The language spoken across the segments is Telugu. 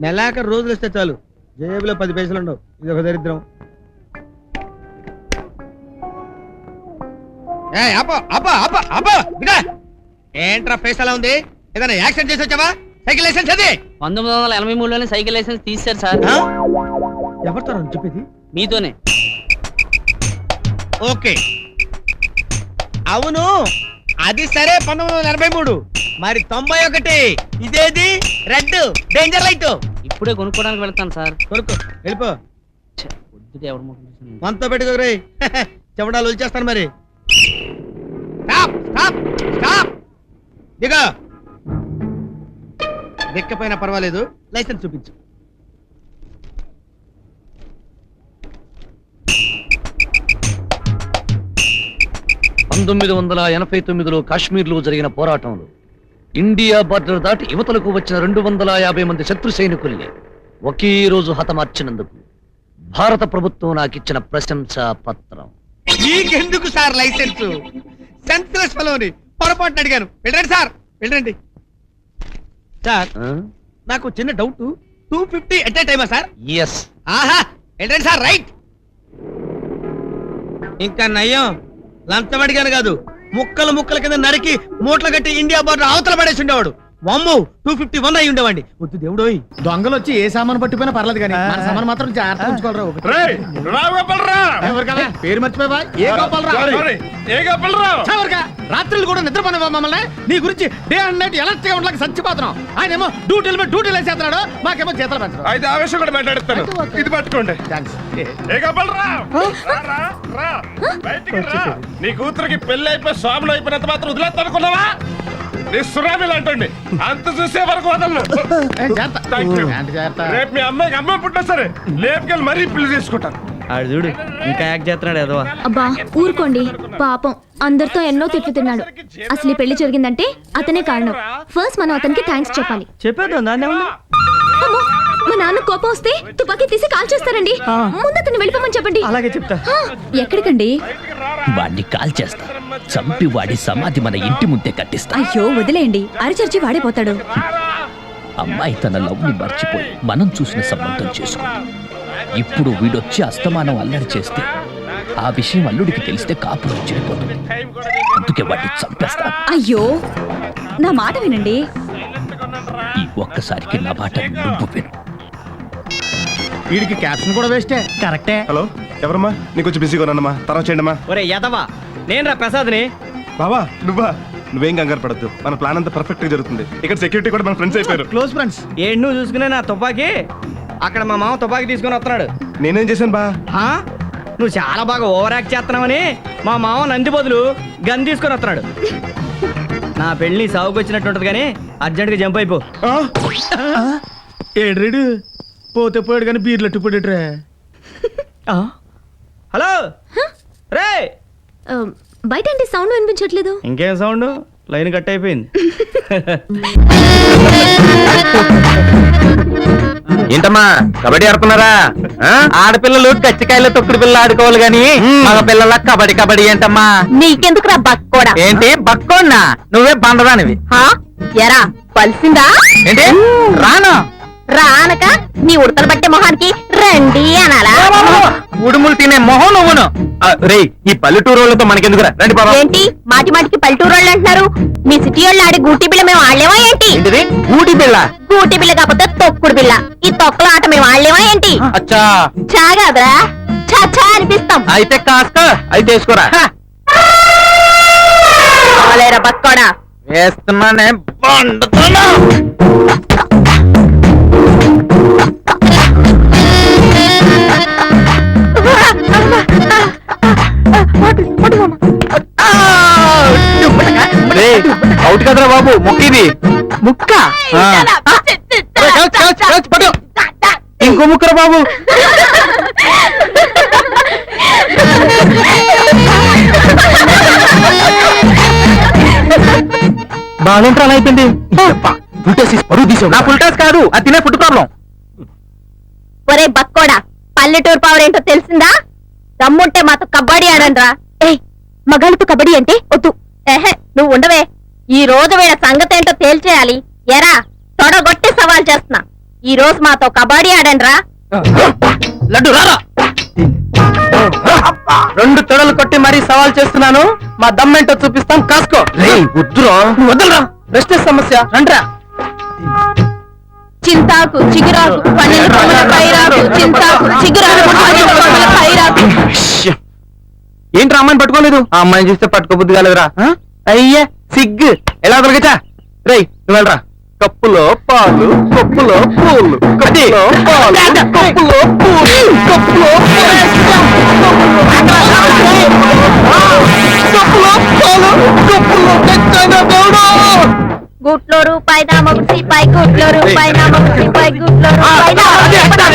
నెలాఖరు రోజులు వస్తే చాలు, జేబులో 10 పైసలు ఉండవు. ఇది ఒక దరిద్రం. ఏంట్రా ఫేస్ అలా ఉంది? ఏదైనా యాక్సిడెంట్ చేసి వచ్చావా? సైకిల్ లైసెన్స్ అది 1983లోనే సైకిల్ లైసెన్స్ తీశారు సార్. ఎవరితో చెప్పేది? మీతోనే. ఓకే, అవును అది సరే. 1983 మరి 91 ఇదేది? Red danger light. ఇప్పుడే కొనుక్కోడానికి వెళ్తాను సార్. కొనుక్కో, వెళ్ళిపో. పొద్దుటే ఎవరు ముఖం చూసాను. మనతో పెట్టుకోరే, చెమడాలు వచ్చేస్తాను. మరి స్టాప్ స్టాప్ స్టాప్, దిగా. దిక్కపోయినా పర్వాలేదు, లైసెన్స్ చూపించు. కాశ్మీర్లో జరిగిన పోరాటంలో ఇండియా బార్డర్ దాటి యువతలకు వచ్చిన 250 మంది శత్రు సైనికుల్ని ఒకే రోజు హతమార్చినందుకు భారత ప్రభుత్వం నాకిచ్చిన ప్రశంసా పత్రం. మీకెందుకు సార్ లైసెన్స్? సెన్స్లెస్ ఫెలోని పొరపాటున అడిగాను. వెళ్ళండి సార్, వెళ్ళండి సార్. నాకు చిన్న డౌట్, 250 ఎట్ ఏ టైమా సార్? ఎస్. ఆహా, వెళ్ళండి సార్. రైట్. ఇంకా నయ్యం, లంచం అడిగాను కాదు, ముక్కలు ముక్కల కింద నరికి మూట్ల కట్టి ఇండియా బార్డర్ అవతల పడేసి ఉండేవాడు. వమ్మో, 251 అయి ఉండేవాడి. వద్దు దేవుడు. దొంగలు వచ్చి ఏ సామాన్ పట్టిపోయినా పర్లేదు కానీ మన సామాన్ మాత్రం జాగ్రత్త ఉంచుకోవాలరా. పేరు మర్చిపోయావా? ఏ గోపాలరావు. రాత్రులు కూడా నిద్రపోనివా మమ్మల్ని? నీ గురించి డే అండ్ నైట్ ఎలర్ట్ గా ఉండలేక చచ్చిపోతున్నాం. ఆయన ఏమో డ్యూటీలు వేసేస్తున్నాడు, మాకేమో చేతలు పెంచడం. అయితే ఆవేశం కూడా మాట్లాడుతాను. ఇది పట్టుకోండి. నీ కూతురికి పెళ్లి అయిపోయి స్వాములు అయిపోయినంత మాత్రం వదిలేస్తా అనుకున్నావా? నీ సురామిలు అంటండి, అంత చూసే వరకు వదలను. రేపు మీ అమ్మాయికి అమ్మాయి పుట్టినా సరే లేపుకెళ్ళి మరీ పెళ్లి చేసుకుంటాను. ఆడు చూడు ఇంకా యాక్ట్ చేస్తున్నాడు ఏదో. అబ్బా ఊరుకోండి, పాపం అందరితో ఎన్నో తిట్లు తిన్నాడు. అసలు ఈ పెళ్లి జరిగిందంటే అతనే కారణం. ఫస్ట్ మనం అతనికి థ్యాంక్స్ చెప్పాలి. చెప్పేద్దాం, దాన్ని ఏమన్నా. అమ్మో, మా నాన్న కోపం వస్తే తుపాకీ తీసి కాల్ చేస్తారండి. ముందు అతన్ని వెళ్ళిపోమని చెప్పండి. అలాగే చెప్తా. ఎక్కడికండి? వాడిని కాల్ చేస్తా, చంపి వాడి సమాధి మన ఇంటి ముందే కట్టిస్తా. అయ్యో వదిలేయండి, అరిచర్చి వాడిపోతాడు. అమ్మాయి తన లవ్ ని మర్చిపోయి మనం చూసిన సంబంధం చేసుకుంది. ఇప్పుడు వీడొచ్చి అస్తమానం అల్లరి చేస్తే ఆ విషయం అల్లుడికి తెలిస్తే కాపురం చెడిపోతుంది. అందుకే వాడిని చంపేస్తా. అయ్యో నా మాట వినండి. ఈ ఒక్కసారికి నా మాట నువ్వు విను. వీడికి క్యాప్షన్ కూడా వేస్టే. కరెక్టే. హలో, ఎవరమ్మా? నీకు కొంచెం బిజీగా ఉన్నానమ్మా, తర్వాత చేయండి అమ్మా. ఒరే యదవా, నేను రా ప్రసాద్ని. బావా నువ్వా? నువ్వేం కంగారు పడద్దు, మన ప్లాన్ అంతా పర్ఫెక్ట్ గా జరుగుతుంది. ఇక్కడ సెక్యూరిటీ కూడా మన ఫ్రెండ్స్ అయిపోయారు. Close friends. ఏంటి నువ్వు చూసుకునే నా తుపాకీ? అక్కడ మా మామ తుపాకీ తీసుకుని వస్తున్నాడు. నేనేం చేశాను బా? నువ్వు చాలా బాగా ఓవర్ యాక్ట్ చేస్తున్నావని మా మామ నంది బదులు గన్ తీసుకొని వస్తున్నాడు. నా పెళ్లి సాగుకు వచ్చినట్టు ఉంటది కానీ అర్జెంట్ గా జంప్ అయిపో. ఏడ్రీడు పోతే పోయాడు కానీ బీర్లు అట్టుపోయాడురా. హలో రే, బయట అంటే సౌండ్ వినిపించట్లేదు. ఇంకేం సౌండ్? లైన్ కట్ అయిపోయింది. ఏంటమ్మా కబడ్డీ ఆడుతున్నారా? ఆడపిల్లలు కచ్చికాయలు తొక్కుడు పిల్ల ఆడుకోవాలి గాని మగ పిల్లల కబడ్డీ కబడ్డీ ఏంటమ్మా? నీకెందుకు రా బక్కోడా? ఏంటి బక్కోన్నా? నువ్వే బండదానివి. ఎరా పలిసిందా? ఏంటి రాను రానక నీ ఉడతలు బట్టే మొహానికి రండి అనాలా? ఉడుములు తినే మొహం నువ్వును. రే, ఈ పల్లెటూరులతో మనకెందుకురా? రండి బాబా. ఏంటి మాటి మాటికి పల్లెటూరు వాళ్ళు అంటున్నారు? మీ సిటీ వాళ్ళు ఆడే గూటి బిల్ల మేము ఆడలేమా ఏంటి? గూటి పిల్ల? గూటి బిల్ల కాకపోతే తొక్కుడు బిల్ల. ఈ తొక్కల ఆట మేము ఆడలేమా ఏంటి? అచ్చా చాగాదరా, చచ్చా అనిపిస్తాం. అయితే కాస్త అయితే వేసుకోరా. బక్కోడా వేస్తున్నానే బండుతున్నా. అవుట్ కదరా బాబు, ముక్కిది ముక్క. ఇంకో ముక్కరా బాబు. బాగుంటాను అయిపోయింది. నా ఫుల్ టాస్ కాదు, అది తినే ఫుడ్ ప్రాబ్లం. ఒరే బక్కోడా, పల్లెటూరు పవర్ ఏంటో తెలిసిందా? దమ్ముంటే మాతో కబడ్డీ ఆడండ్రా. మగాళ్ళతో కబడ్డీ అంటే వద్దు. నువ్వు ఉండవే, ఈ రోజు వీళ్ళ సంగతి ఏంటో తేల్చేయాలి. ఎరా తొడగొట్టి సవాల్ చేస్తున్నా. ఈ రోజు మాతో కబడ్డీ ఆడండి రా. లడ్డు రారా 2 తొడలు కొట్టి మరీ సవాల్ చేస్తున్నాను. మా దమ్మేంటో చూపిస్తాం, కాసుకో. వద్దురా, వదలరా, రెస్ట్ సమస్య. రండ్రా. చింతాకు చిగురాకు 12 కొమ్మల పైరాకు, చింతాకు చిగురాకు 12 కొమ్మల పైరాకు. ఏంట్రా అమ్మాయిని పట్టుకోలేదు? ఆ అమ్మాయిని చూస్తే పట్టుకోబుద్ది కాలేదురా. అయ్యా సిగ్గు. ఎలా దొరకచా? రేయ్ నువ్వు వెళ్ళరా. కప్పులో పాలు, కప్పులో పూలు, కప్పులో పాలు, కప్పులో పూలు, కప్పులో గుట్లో రూపాయి నా మొగుడు సిపాయి, గుట్లో రూపాయి నా మొగుడు సిపాయి, గుట్లో రూపాయి నా మొగుడు సిపాయి,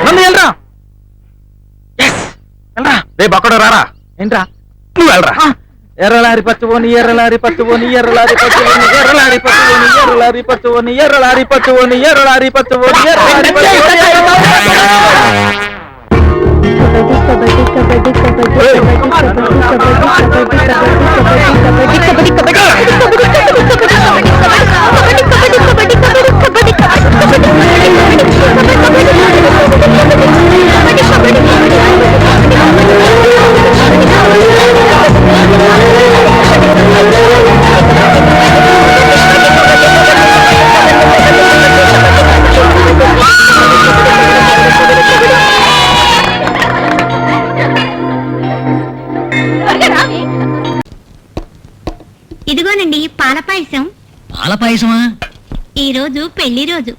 నన్ను వెళ్ళరా. వెళ్ళరా. రే బక్కడు రారా. ఏంట్రా నువ్వు వెళ్ళరా. ఎర్రలారి పట్టువని, ఎర్రలారి పట్టువని, ఎర్రలారి పట్టువని, ఎర్రలారి పట్టువని, ఎర్రలారి పట్టువని, ఎర్రలారి పట్టువని, ఎర్రలారి పట్టువని, ఎర్రలారి ఇదిగోనండి పాల పాయసం. పాల పాయసమా? ఈ రోజు పెళ్లి రోజు.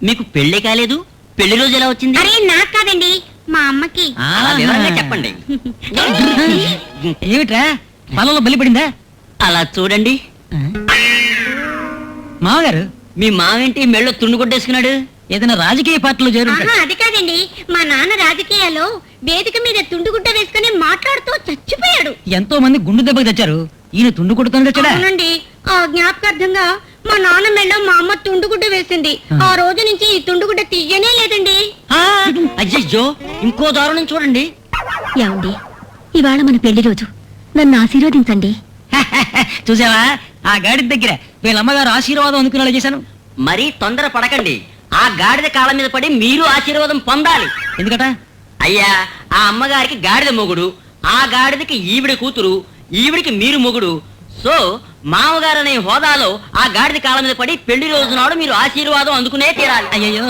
మీకు పెళ్లి కాలేదు, పెళ్లి రోజు ఎలా వచ్చింది? అరే నాకు కాదండి, మా అమ్మకి. చెప్పండి. ఏమిట్రా పొలంలో బలిపడిందా? అలా చూడండి. మామగారు మీ మావేంటి మెళ్ళో తుండు కొట్టేసుకున్నాడు? ఏదైనా రాజకీయ పార్టీలో చేరు అది కాదండి, మా నాన్న రాజకీయాల్లో వేదిక మీద తుండుగుడ్డ వేసుకుని మాట్లాడుతూ చచ్చిపోయాడు. ఎంతో మంది గుండు దెబ్బకి తెచ్చారు, ఈయన తుండు కొడుతుంది తెచ్చాడా? అవునండి, ఆ జ్ఞాపకార్థంగా మా నాన్న మెళ్ళో మా అమ్మ తుండుగుడ్డ వేసింది. ఆ రోజు నుంచి ఈ తుండుగుడ్డ తీయనే లేదండి. అయ్యయ్యో, ఇంకో దారుణం చూడండి. ఏమండి, ఇవాళ మన పెళ్లి రోజు, నన్ను ఆశీర్వదించండి. చూసావా, ఆ గాడి దగ్గర వీళ్ళమ్మగారు ఆశీర్వాదం అనుకునేలా చేశాను. మరీ తొందర పడకండి. ఆ గాడిద కాళ్ళ మీద పడి మీరు ఆశీర్వాదం పొందాలి. ఎందుకట? అయ్యా, ఆ అమ్మగారికి గాడిద మొగుడు, ఆ గాడిదకి ఈవిడ కూతురు, ఈవిడికి మీరు మొగుడు. సో మామగారనే హోదాలో ఆ గాడిద కాళ్ళ మీద పడి పెళ్లి రోజు నాడు మీరు ఆశీర్వాదం అందుకునే తీరాలి. అయ్యయ్యో,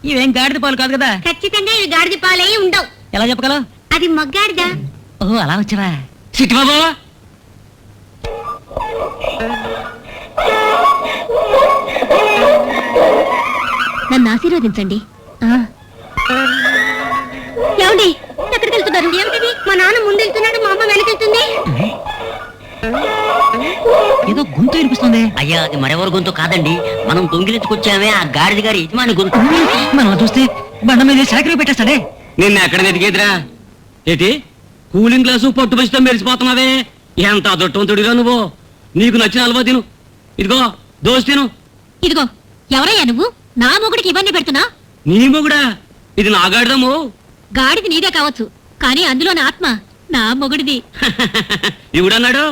ఇవేం గాడిద పాలు కాదు కదా. ఖచ్చితంగా ఇవి గాడిద పాలే ఉండవు. ఎలా చెప్పగలవు? అది మొగ్గాడిదా. ఓహో, అలా వచ్చావా? సిట్టి బాబు, నన్ను ఆశీర్వదించండి. ఏమండి, ఎక్కడికి వెళ్తున్నారు? ఏమిటిది? మా నాన్న ముందు వెళ్తున్నాడు, మా అమ్మ వెనకెళ్తుంది. ఏదో గొంతు వినిపిస్తుంది. అయ్యా అది మరెవరు గొంతు కాదండి, మనం దొంగిలించుకొచ్చామే ఆ గాడిద గారి యజమాని గొంతు. మనం చూస్తే బండ మీద సాకరీ పెట్టేస్తాడే. నిన్న ఎక్కడ వెతికేదిరా? ఏంటి కూలింగ్ గ్లాసు పట్టు పచ్చితో మెరిసిపోతున్నావే? ఎంత అదొట్టంతుడిగా నువ్వు. నీకు నచ్చిన అలవా తిను. ఇదిగో దోశ తిను. ఇదిగో, ఎవరయ్యా నువ్వు? నా మొగుడికి ఇవన్నీ పెడుతున్నా? నీ మొగుడా? ఇది నా గాడిదమ్ము. గాడిది నీదే కావచ్చు, కానీ అందులోని ఆత్మ నా మొగుడిది. ఇవిడన్నాడు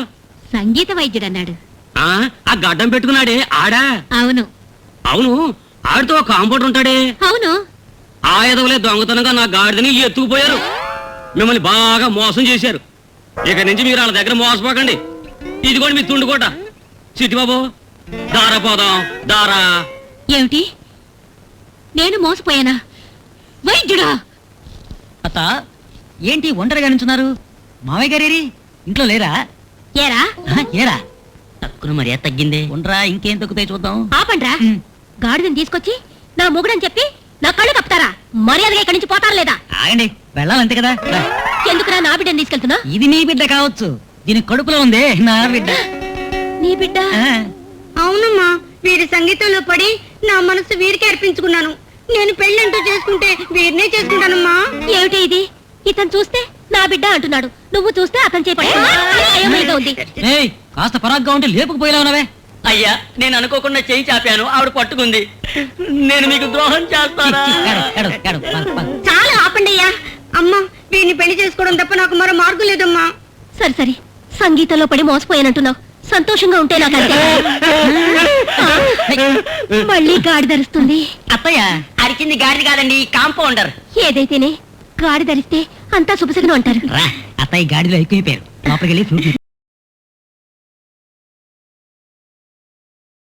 సంగీత వైద్యుడు అన్నాడు. ఆ గడ్డం పెట్టుకున్నాడే ఆడా? అవును. అవును, ఆడితో కాంపౌండర్ ఉంటాడే? అవును. ఆ ఎదవలే దొంగతనంగా నా గాడిదని ఎత్తుకుపోయారు. మిమ్మల్ని బాగా మోసం చేశారు. ఇక నుంచి మీరు వాళ్ళ దగ్గర మోసపోకండి. ఇదిగోండి మీ తుండుకోట. చిట్టి బాబు, దారా పోదాం, దారా. ఏమిటి, నేను మోసపోయానా? వైద్యుడా? అత్త, ఏంటి ఒంటరిగా నుంచున్నారు? మావయ్య గారేరి ఇంట్లో లేరా? ఏరా ఏరా తక్కువ మర్యాద తగ్గిందే. ఉండరా, ఇంకేం తగ్గుతాయి చూద్దాం. ఆపండ్రా. గాడిదని తీసుకొచ్చి నా మొగుడని చెప్పి నా కళ్ళు కప్తారా? మర్యాదగా ఇక్కడి నుంచి పోతారా లేదా? ఆగండి, వెళ్ళాలంతే కదా. రా. ఎందుకురా నా బిడ్డని తీసుకెళ్తున్నా? ఇది నీ బిడ్డ కావచ్చు, దీని కడుపులో ఉంది నా బిడ్డ. నీ బిడ్డ? అవునమ్మా, వీరి సంగీతంలో పడి నా మనసు వీరికి అర్పించుకున్నాను. నేను పెళ్ళంటూ చేసుకుంటే వీరినే చేసుకుంటానమ్మా. ఏమిటి ఇది? ఇతను చూస్తే నా బిడ్డ అంటున్నాడు, నువ్వు చూస్తే అతను చేపట్టిగా ఉంది. ఏయ్, కాస్త పరాగ్గా ఉంటే లేపుకుపోయేలా ఉన్నావే. అయ్యా, నేను అనుకోకుండా చేయి చాపాను, ఆవిడ పట్టుకుంది. నేను మీకు ద్రోహం చేస్తానా? చాలా ఆపండి అయ్యా. అమ్మా, వీరిని పెళ్లి చేసుకోవడం తప్ప నాకు మరో మార్గం లేదమ్మా. సరే సరే, సంగీతంలో పడి మోసపోయానంటున్నావు, సంతోషంగా ఉంటే నాకు అంతే. మళ్ళీ గాడి ధరిస్తుంది. అత్తయ్య అరిచింది గాడిది కాదండి కాంపౌండర్. ఏదైతేనే గాడి ధరిస్తే అంతా శుభశకనం అంటారు. రా అత్తయ్య గాడిలో ఎక్కువైపోయారు లోపలికి వెళ్ళి